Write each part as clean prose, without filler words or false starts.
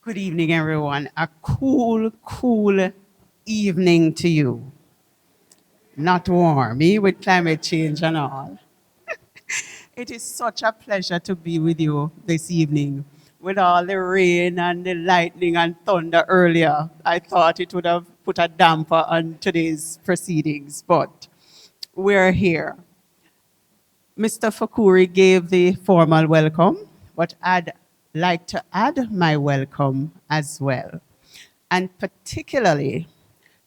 Good evening, everyone. A cool evening to you. Not warm, with climate change and all. It is such a pleasure to be with you this evening. With all the rain and the lightning and thunder earlier, I thought it would have put a damper on today's proceedings, but we're here. Mr. Fakuri gave the formal welcome, but I'd like to add my welcome as well, and particularly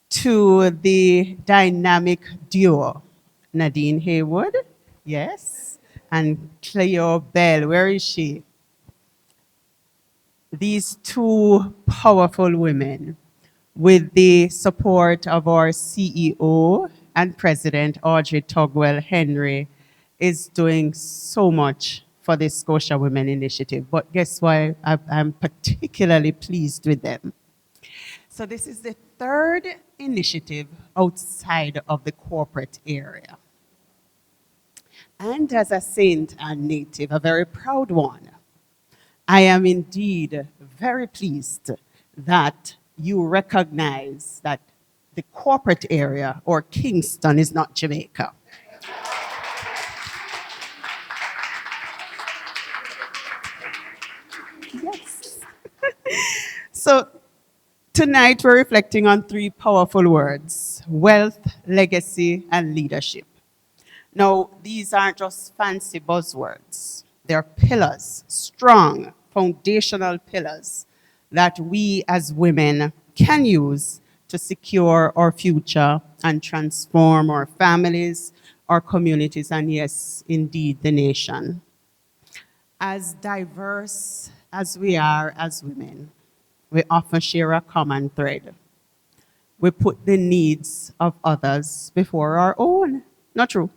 to the dynamic duo, Nadine Haywood, yes, and Cleo Bell. Where is she? These two powerful women, with the support of our CEO and President Audrey Tugwell Henry, is doing so much for the Scotia Women Initiative. But guess why I'm particularly pleased with them? So this is the third initiative outside of the corporate area. And as a Saint and native, a very proud one, I am indeed very pleased that you recognize that the corporate area or Kingston is not Jamaica. Yes. So tonight we're reflecting on three powerful words: wealth, legacy, and leadership. Now, these aren't just fancy buzzwords. They're pillars, strong, foundational pillars that we as women can use to secure our future and transform our families, our communities, and yes, indeed, the nation. As diverse as we are as women, we often share a common thread. We put the needs of others before our own. Not true?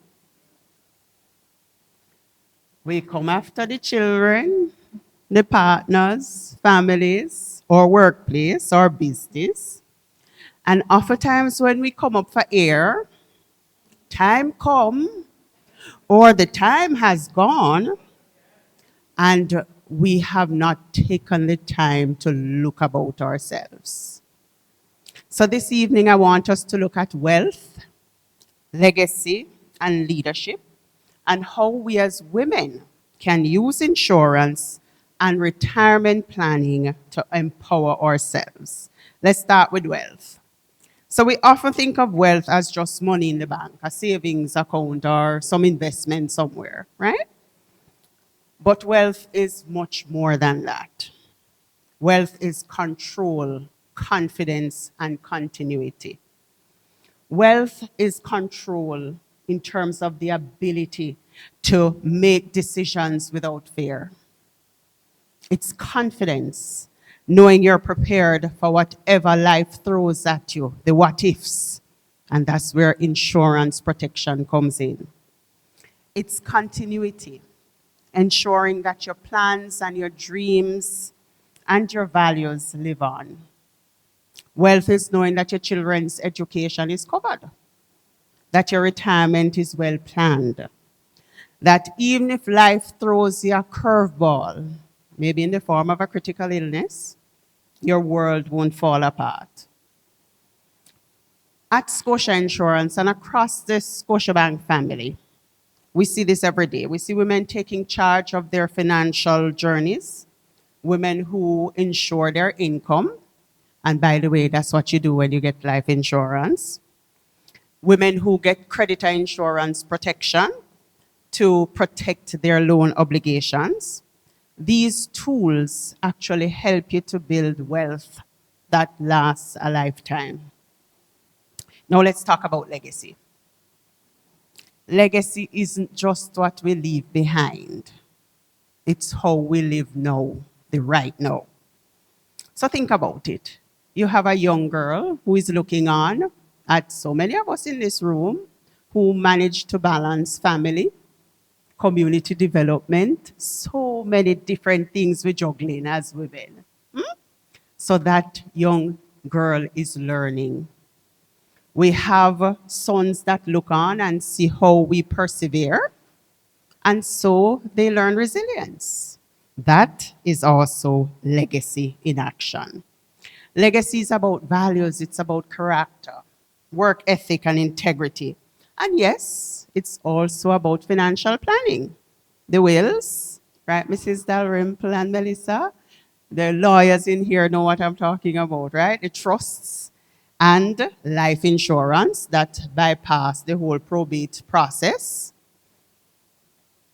We come after the children, the partners, families, or workplace, or business. And oftentimes when we come up for air, time come, or the time has gone, and we have not taken the time to look about ourselves. So this evening I want us to look at wealth, legacy, and leadership, and how we as women can use insurance and retirement planning to empower ourselves. Let's start with wealth. So we often think of wealth as just money in the bank, a savings account, or some investment somewhere, right? But wealth is much more than that. Wealth is control, confidence, and continuity. Wealth is control in terms of the ability to make decisions without fear. It's confidence, knowing you're prepared for whatever life throws at you, the what ifs. And that's where insurance protection comes in. It's continuity, ensuring that your plans and your dreams and your values live on. Wealth is knowing that your children's education is covered, that your retirement is well planned, that even if life throws you a curveball, maybe in the form of a critical illness, your world won't fall apart. At Scotia Insurance and across the Scotiabank family, we see this every day. We see women taking charge of their financial journeys, women who insure their income, and by the way, that's what you do when you get life insurance. Women who get creditor insurance protection to protect their loan obligations. These tools actually help you to build wealth that lasts a lifetime. Now let's talk about legacy. Legacy isn't just what we leave behind. It's how we live now, the right now. So think about it. You have a young girl who is looking on at so many of us in this room who manage to balance family, community development, so many different things we're juggling as women. So that young girl is learning. We have sons that look on and see how we persevere, and so they learn resilience. That is also legacy in action. Legacy is about values, it's about character, work ethic, and integrity. And yes, it's also about financial planning. The wills, right, Mrs. Dalrymple and Melissa? The lawyers in here know what I'm talking about, right? The trusts and life insurance that bypass the whole probate process.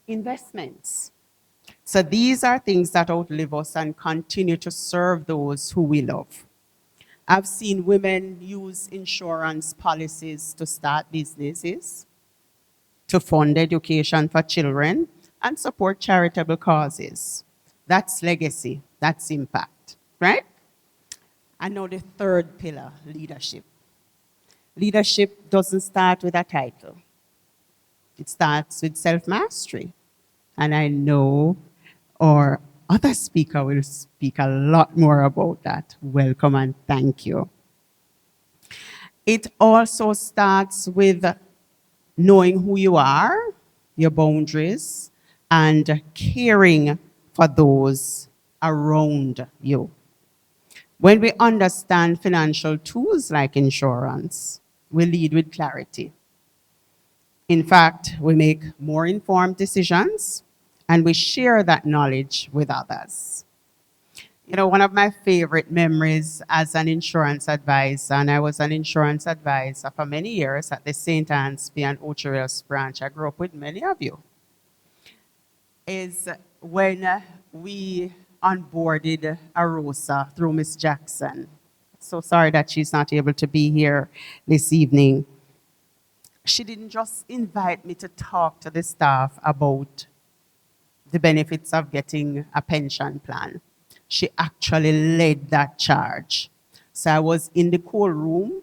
Investments. So these are things that outlive us and continue to serve those who we love. I've seen women use insurance policies to start businesses, to fund education for children, and support charitable causes. That's legacy, that's impact, right? And now the third pillar, leadership. Leadership doesn't start with a title. It starts with self-mastery. And I know our other speaker will speak a lot more about that. Welcome and thank you. It also starts with knowing who you are, your boundaries, and caring for those around you. When we understand financial tools like insurance, we lead with clarity. In fact, we make more informed decisions and we share that knowledge with others. You know, one of my favorite memories as an insurance advisor, and I was an insurance advisor for many years at the St. Anne's and Ocherios branch. I grew up with many of you, is when we onboarded Arosa through Miss Jackson. So sorry that she's not able to be here this evening. She didn't just invite me to talk to the staff about the benefits of getting a pension plan. She actually led that charge. So I was in the cool room,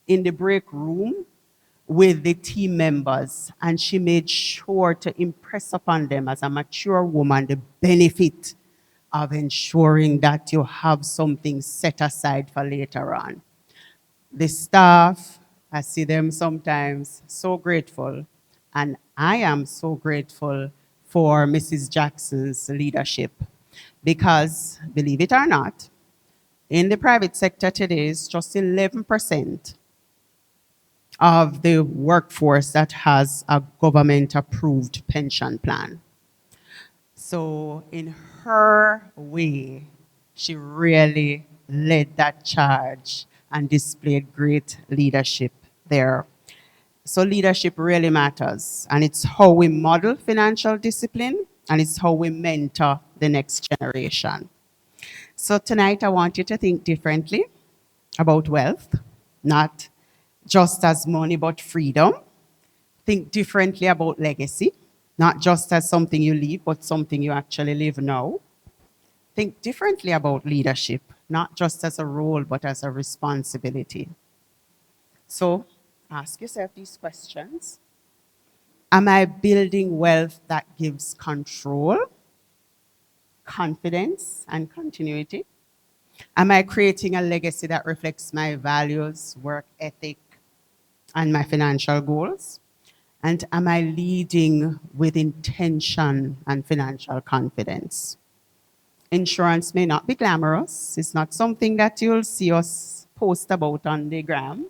in the break room with the team members, and she made sure to impress upon them as a mature woman the benefit of ensuring that you have something set aside for later on. The staff, I see them sometimes, so grateful. And I am so grateful for Mrs. Jackson's leadership because, believe it or not, in the private sector today, it's just 11% of the workforce that has a government-approved pension plan. So in her way, she really led that charge and displayed great leadership there. So leadership really matters, and it's how we model financial discipline, and it's how we mentor the next generation. So tonight I want you to think differently about wealth, not just as money, but freedom. Think differently about legacy, not just as something you leave, but something you actually live now. Think differently about leadership, not just as a role, but as a responsibility. So ask yourself these questions. Am I building wealth that gives control, confidence, and continuity? Am I creating a legacy that reflects my values, work ethic, and my financial goals? And am I leading with intention and financial confidence? Insurance may not be glamorous. It's not something that you'll see us post about on the gram,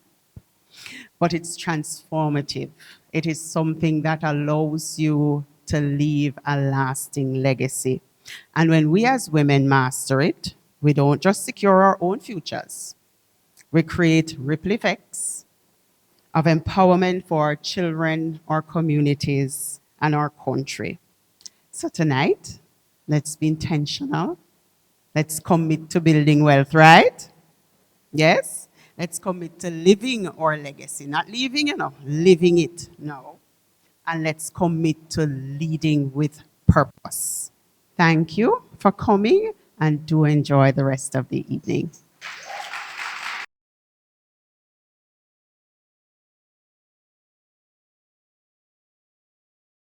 but it's transformative. It is something that allows you to leave a lasting legacy. And when we as women master it, we don't just secure our own futures. We create ripple effects of empowerment for our children, our communities, and our country. So tonight, let's be intentional. Let's commit to building wealth, right? Yes? Let's commit to living our legacy. Not leaving, living it now. And let's commit to leading with purpose. Thank you for coming, and do enjoy the rest of the evening.